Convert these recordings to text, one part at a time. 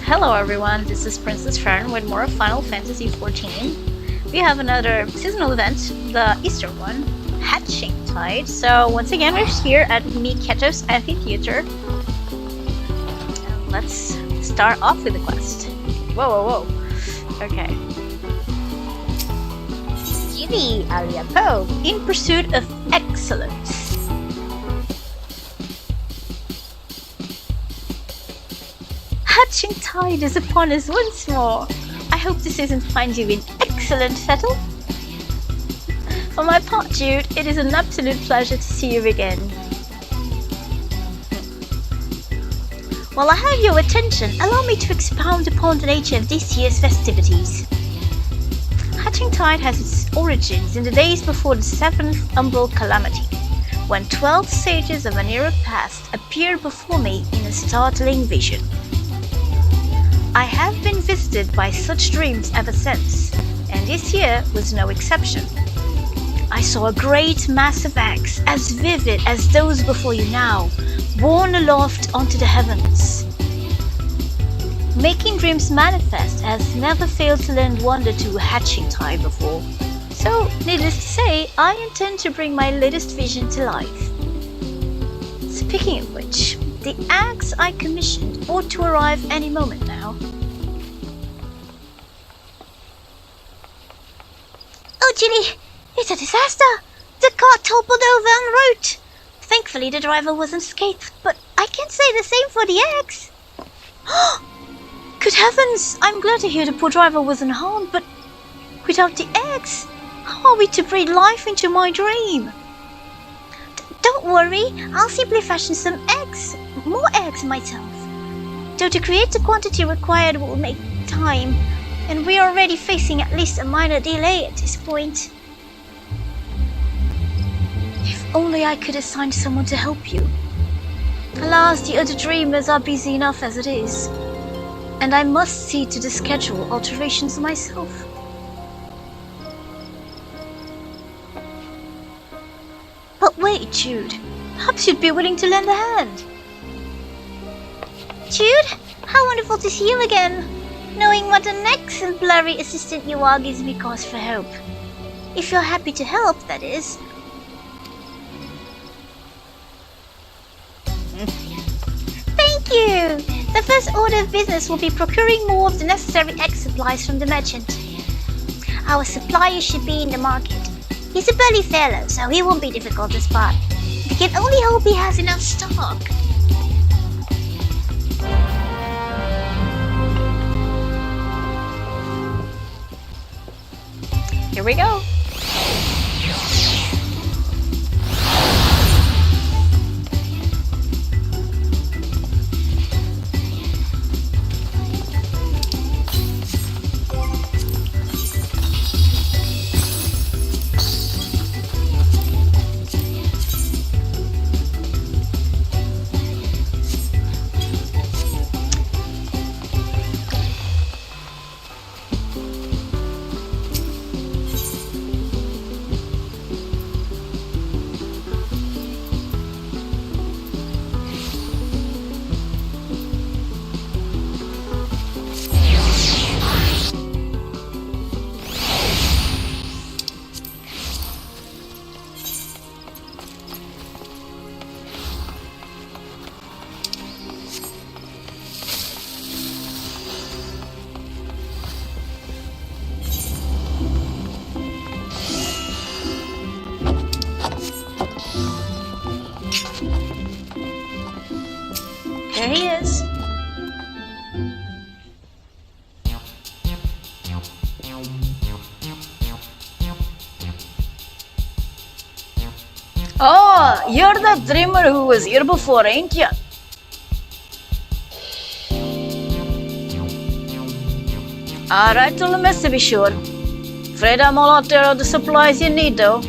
Hello everyone, this is Princess Farron with more of Final Fantasy XIV. We have another seasonal event, the Easter one, Hatching Tide. So once again we're here at Miketo's Amphitheater. And let's start off with the quest. Whoa. Okay. Giddy alia Po, in pursuit of excellence. Hatching Tide is upon us once more. I hope the season finds you in excellent fettle. For my part, Jude, it is an absolute pleasure to see you again. While I have your attention, allow me to expound upon the nature of this year's festivities. Hatching Tide has its origins in the days before the 7th Umbral Calamity, when 12 sages of an era past appeared before me in a startling vision. I have been visited by such dreams ever since, and this year was no exception. I saw a great mass of eggs, as vivid as those before you now, borne aloft onto the heavens. Making dreams manifest has never failed to lend wonder to a Hatching Tide before, so needless to say, I intend to bring my latest vision to life. Speaking of which, the eggs I commissioned ought to arrive any moment now. Oh, Ginny! It's a disaster! The car toppled over en route! Thankfully the driver wasn't scathed, but I can't say the same for the eggs! Good heavens! I'm glad to hear the poor driver wasn't harmed, but without the eggs, how are we to breathe life into my dream? Don't worry, I'll simply fashion some eggs, more eggs myself. Though to create the quantity required will make time, and we are already facing at least a minor delay at this point. If only I could assign someone to help you. Alas, the other dreamers are busy enough as it is, and I must see to the schedule alterations myself. But wait, Jude. Perhaps you'd be willing to lend a hand. Jude, how wonderful to see you again. Knowing what an exemplary assistant you are gives me cause for hope. If you're happy to help, that is. Thank you! The first order of business will be procuring more of the necessary egg supplies from the merchant. Our supplier should be in the market. He's a burly fellow, so he won't be difficult to spot. We can only hope he has enough stock. Here we go. There he is. Oh, you're the dreamer who was here before, ain't ya? Alright, till the mess to be sure. Afraid I'm all out there of the supplies you need, though.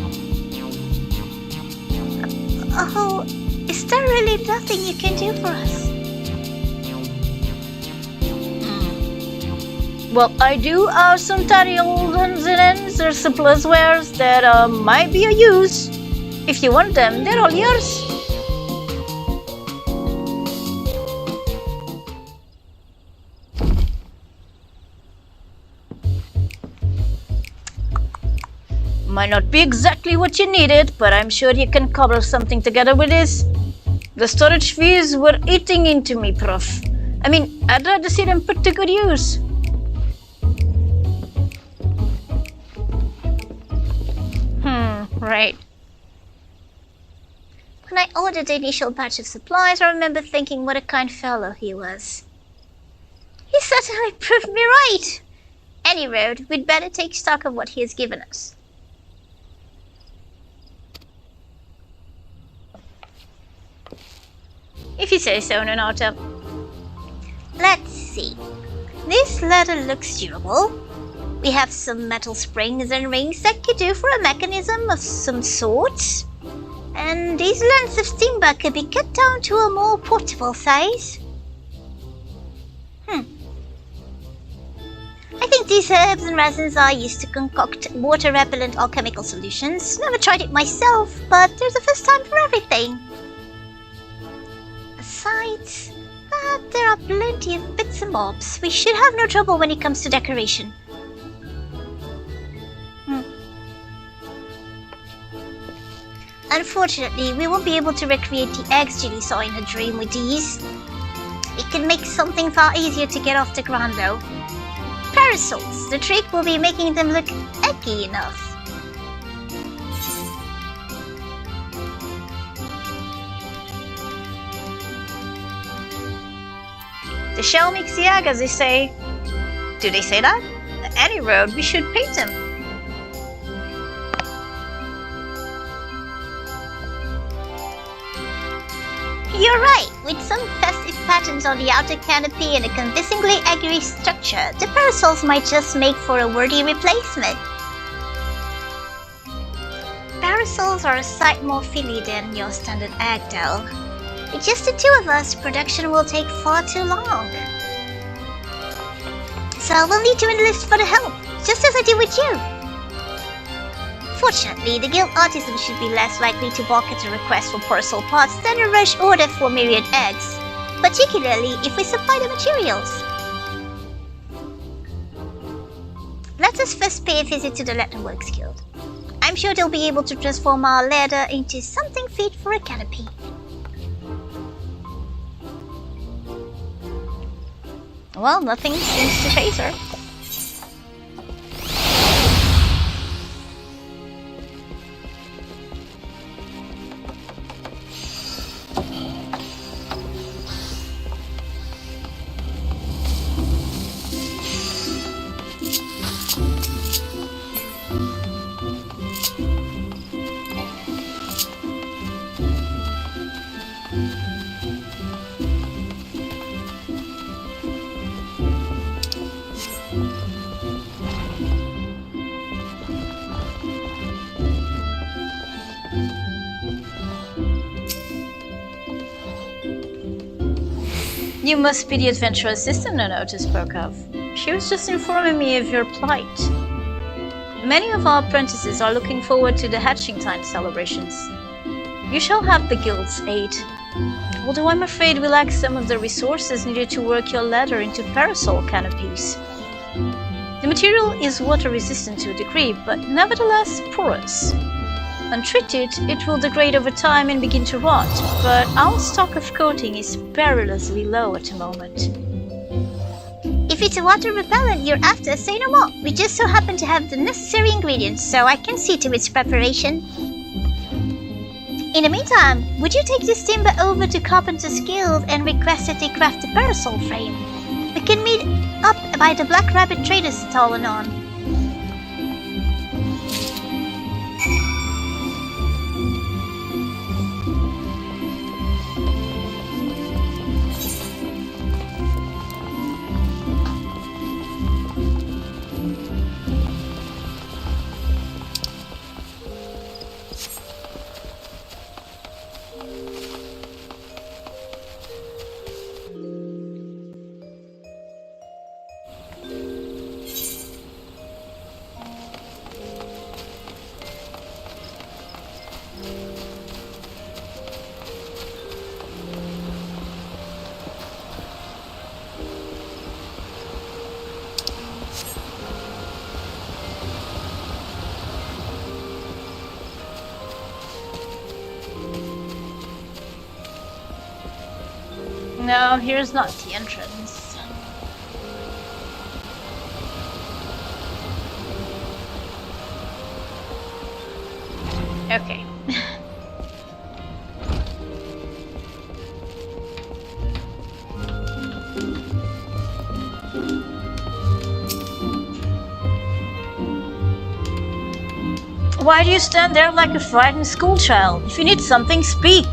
Oh, is there really nothing you can do for us? Well, I do have some tiny old odds and ends or surplus wares that might be of use. If you want them, they're all yours. Might not be exactly what you needed, but I'm sure you can cobble something together with this. The storage fees were eating into me, Prof. I mean, I'd rather see them put to good use. Right. When I ordered the initial batch of supplies, I remember thinking what a kind fellow he was. He certainly proved me right. Any road, we'd better take stock of what he has given us. If you say so, Nonato. Let's see. This leather looks durable. We have some metal springs and rings that could do for a mechanism of some sort. And these lengths of timber could be cut down to a more portable size. I think these herbs and resins are used to concoct water-repellent alchemical solutions. Never tried it myself, but there's a first time for everything. Besides, there are plenty of bits and bobs. We should have no trouble when it comes to decoration. Unfortunately, we won't be able to recreate the eggs Julie saw in her dream with these. We can make something far easier to get off the ground though. Parasols. The trick will be making them look eggy enough. The shell makes the egg, as they say. Do they say that? Any road, we should paint them. You're right. With some festive patterns on the outer canopy and a convincingly eggy structure, the parasols might just make for a worthy replacement. Parasols are a sight more frilly than your standard egg dough. With just the two of us, production will take far too long. So we'll need to enlist for the help, just as I did with you. Fortunately, the guild artisan should be less likely to balk at a request for parasol pots than a rush order for myriad eggs, particularly if we supply the materials. Let us first pay a visit to the Leatherworks Guild. I'm sure they'll be able to transform our leather into something fit for a canopy. Well, nothing seems to faze her. You must be the adventurer assistant Nonato spoke of. She was just informing me of your plight. Many of our apprentices are looking forward to the hatching time celebrations. You shall have the guild's aid. Although I'm afraid we lack some of the resources needed to work your leather into parasol canopies. The material is water resistant to a degree, but nevertheless porous. Untreated, it will degrade over time and begin to rot, but our stock of coating is perilously low at the moment. If it's a water repellent you're after, say no more. We just so happen to have the necessary ingredients, so I can see to its preparation. In the meantime, would you take this timber over to Carpenter's Guild and request that they craft a parasol frame? We can meet up by the Black Rabbit Trader's stall anon. No, here's not the entrance. Okay. Why do you stand there like a frightened schoolchild? If you need something, speak!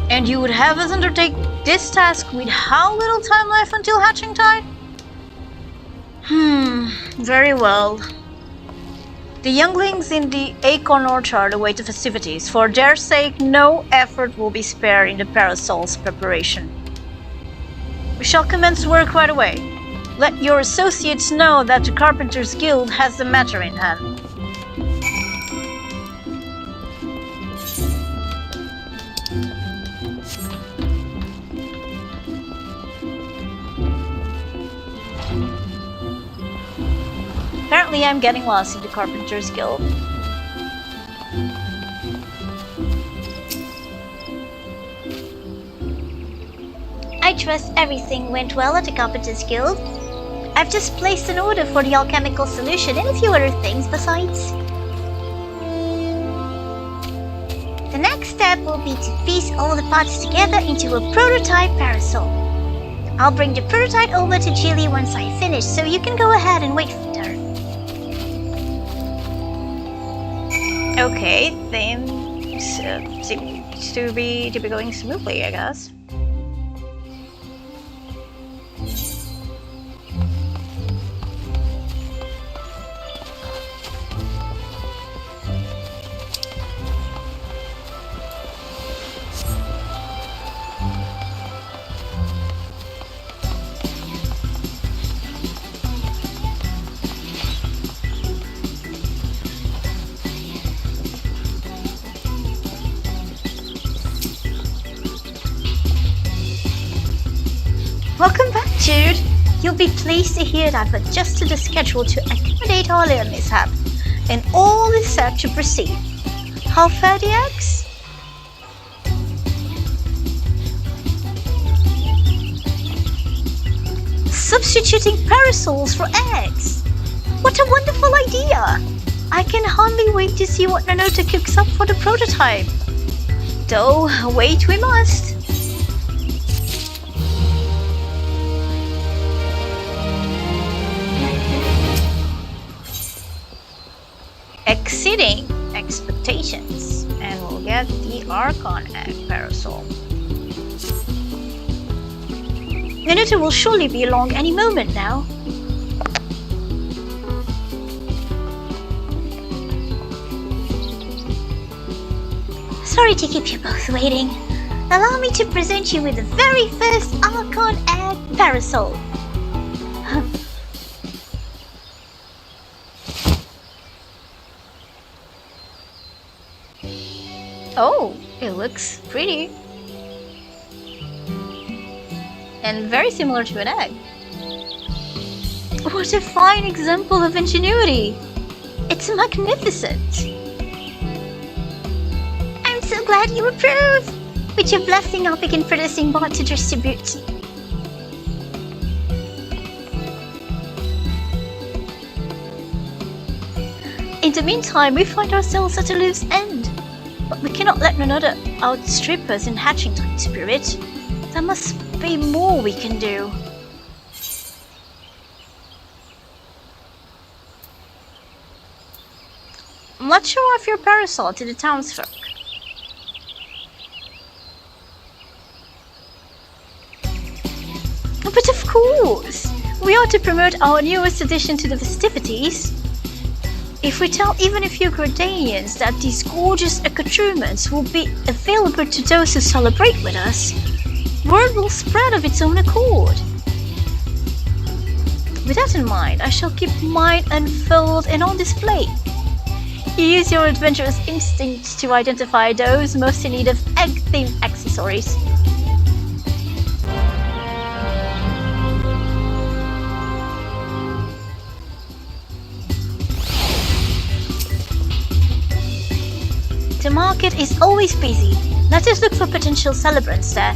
And you would have us undertake this task with how little time left until hatching tide? Very well. The younglings in the acorn orchard await the festivities. For their sake, no effort will be spared in the parasol's preparation. We shall commence work right away. Let your associates know that the Carpenters Guild has the matter in hand. Apparently I'm getting lost in the Carpenters Guild. I trust everything went well at the Carpenters Guild. I've just placed an order for the alchemical solution and a few other things besides. The next step will be to piece all the parts together into a prototype parasol. I'll bring the prototype over to Jilly once I finish, so you can go ahead and wait for her. Okay, things seems to be going smoothly, I guess. Welcome back, Jude. You'll be pleased to hear that I've adjusted the schedule to accommodate our little mishap, and all is set to proceed. How fare the eggs? Substituting parasols for eggs! What a wonderful idea! I can hardly wait to see what Nanota cooks up for the prototype. Though, wait we must. Eggceeding Expectations, and we'll get the Archon Egg Parasol. Nanota will surely be along any moment now. Sorry to keep you both waiting. Allow me to present you with the very first Archon Egg Parasol. Oh, it looks pretty. And very similar to an egg. What a fine example of ingenuity! It's magnificent! I'm so glad you approve! With your blessing, I'll begin producing more to distribute. In the meantime, we find ourselves at a loose end. But we cannot let Nanota outstrip us in hatching time spirit. There must be more we can do. Let's show off your parasol to the townsfolk. But of course! We ought to promote our newest addition to the festivities. If we tell even a few Gradanians that these gorgeous accoutrements will be available to those who celebrate with us, word will spread of its own accord. With that in mind, I shall keep mine unfurled and on display. You use your adventurous instinct to identify those most in need of egg-themed accessories. market is always busy. Let us look for potential celebrants there.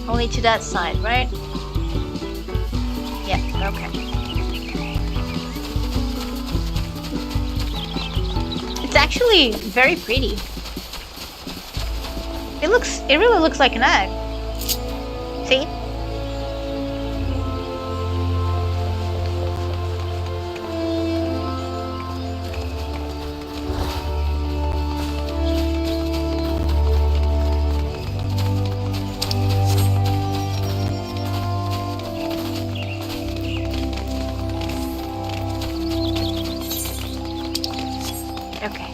Only to that side, right? Yeah, okay. It's actually very pretty. It really looks like an egg. See? Okay,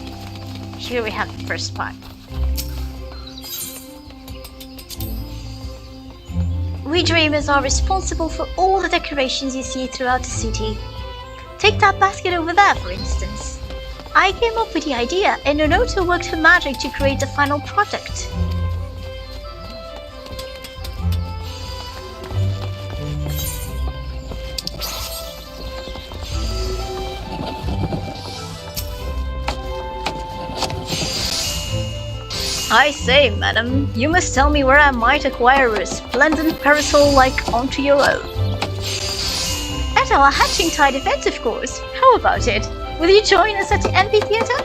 here we have the first spot. We dreamers are responsible for all the decorations you see throughout the city. Take that basket over there, for instance. I came up with the idea, and Nonoto worked her magic to create the final product. I say, madam, you must tell me where I might acquire a splendid parasol like onto your own. At our Hatching Tide event, of course. How about it? Will you join us at the amphitheater?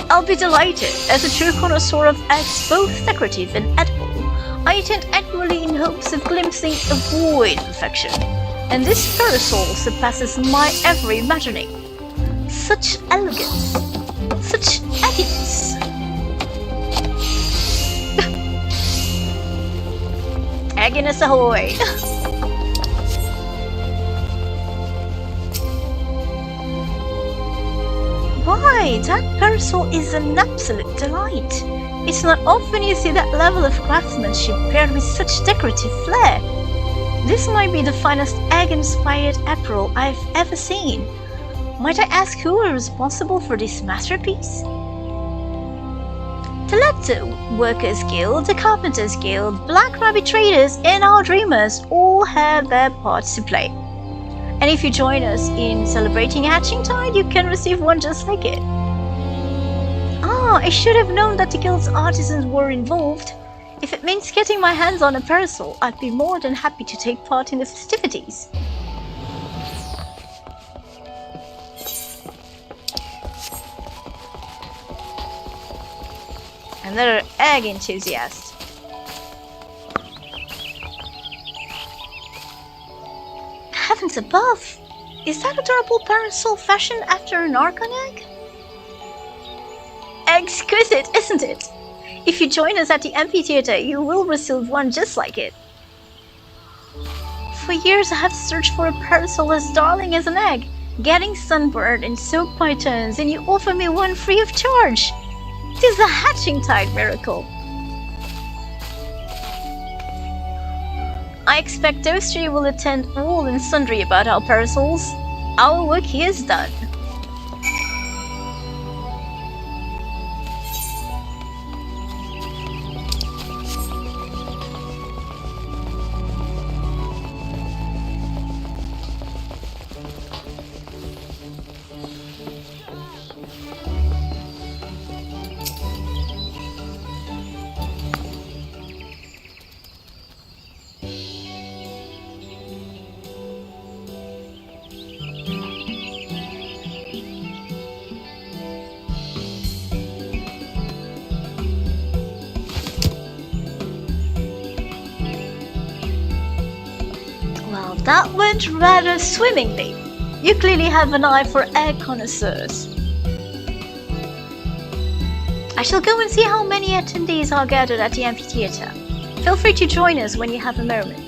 I'll be delighted. As a true connoisseur of eggs, both decorative and edible, I attend annually in hopes of glimpsing a void perfection. And this parasol surpasses my every imagining. Such elegance, such elegance. Egginess ahoy! Why, that parasol is an absolute delight. It's not often you see that level of craftsmanship paired with such decorative flair. This might be the finest egg-inspired apparel I've ever seen. Might I ask who are responsible for this masterpiece? The Letter Workers Guild, the Carpenters Guild, Black Rabbit Traders, and our Dreamers all have their parts to play. And if you join us in celebrating Hatching Tide, you can receive one just like it. Ah, I should have known that the guild's artisans were involved. If it means getting my hands on a parasol, I'd be more than happy to take part in the festivities. Another egg enthusiast. Heavens above! Is that adorable parasol fashioned after an Archon egg? Exquisite, isn't it? If you join us at the amphitheater, you will receive one just like it. For years I have searched for a parasol as darling as an egg, getting sunburned and soaked by turns, and you offer me one free of charge. It is a Hatching Tide miracle. I expect those three will attend all and sundry about our parasols. Our work here is done. That went rather swimmingly. You clearly have an eye for egg connoisseurs. I shall go and see how many attendees are gathered at the amphitheater. Feel free to join us when you have a moment.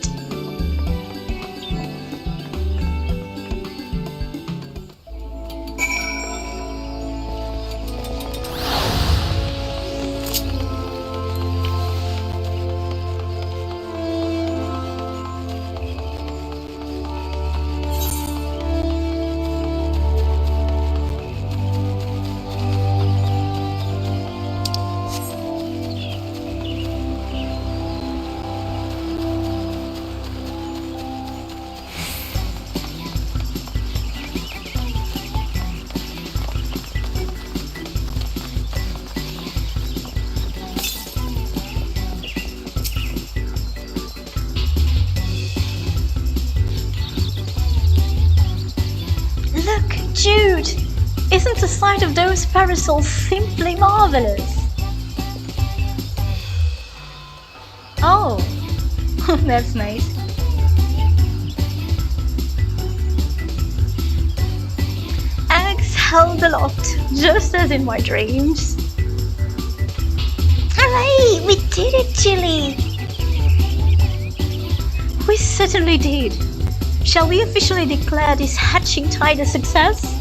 Jude! Isn't the sight of those parasols simply marvelous? Oh, that's nice. Eggs held aloft, just as in my dreams. Hooray! We did it, Chili! We certainly did. Shall we officially declare this hatching tide a success?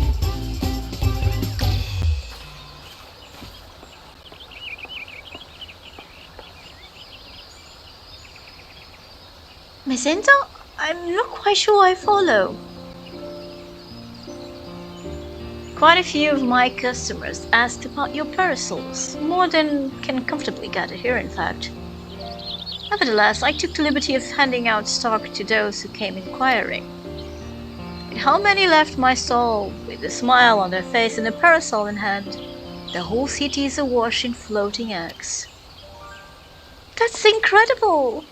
Mesenta? I'm not quite sure I follow. Quite a few of my customers asked about your parasols, more than can comfortably gather here in fact. Nevertheless, I took the liberty of handing out stock to those who came inquiring. And how many left my stall with a smile on their face and a parasol in hand? The whole city is awash in floating eggs. That's incredible!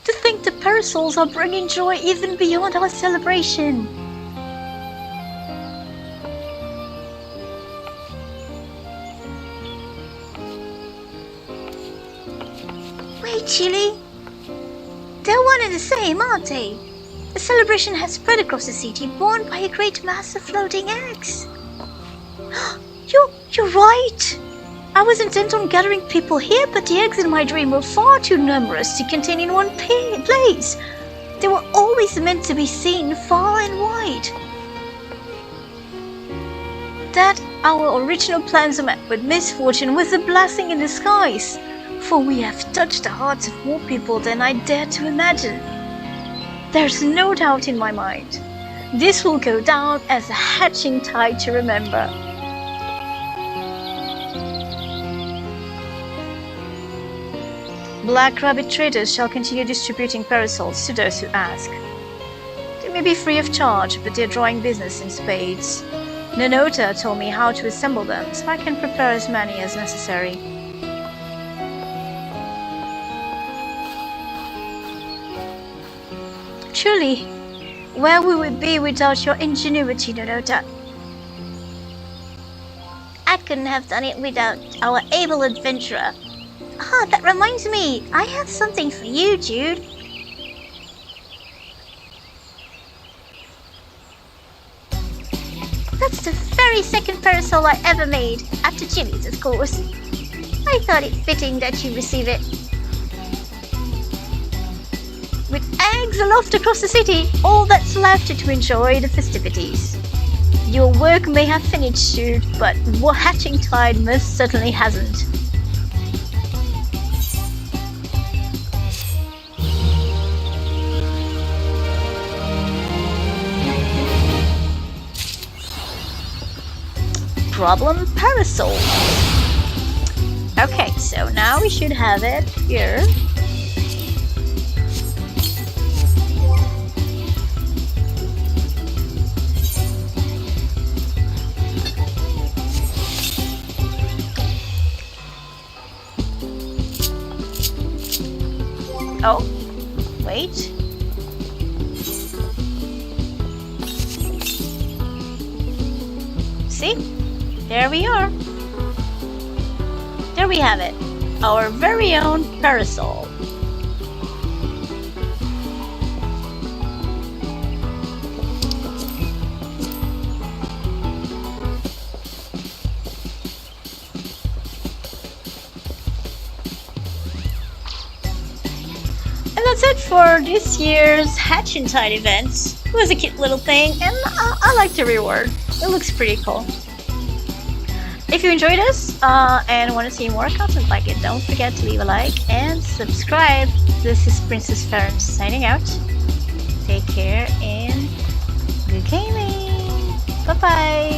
To think the parasols are bringing joy even beyond our celebration. Wait, Chili. They're one and the same, aren't they? The celebration has spread across the city, borne by a great mass of floating eggs. You're right! I was intent on gathering people here, but the eggs in my dream were far too numerous to contain in one place. They were always meant to be seen far and wide. That our original plans are met with misfortune was a blessing in disguise, for we have touched the hearts of more people than I dared to imagine. There's no doubt in my mind. This will go down as a hatching tide to remember. Black Rabbit traders shall continue distributing parasols to those who ask. They may be free of charge, but they're drawing business in spades. Nanota told me how to assemble them, so I can prepare as many as necessary. Truly, where would we be without your ingenuity, Nanota? I couldn't have done it without our able adventurer. Ah, that reminds me, I have something for you, Jude. That's the very second parasol I ever made, after Jimmy's, of course. I thought it fitting that you receive it. With eggs aloft across the city, all that's left is to enjoy the festivities. Your work may have finished, Jude, but what hatching tide most certainly hasn't. Problem parasol. Okay, so now we should have it here. Oh, wait. See? There we are. There we have it. Our very own parasol. And that's it for this year's Hatch and Tide events. It was a cute little thing, and I like the reward. It looks pretty cool. If you enjoyed this and want to see more content like it, don't forget to leave a like and subscribe. This is Princess Farron signing out. Take care and good gaming. Bye bye.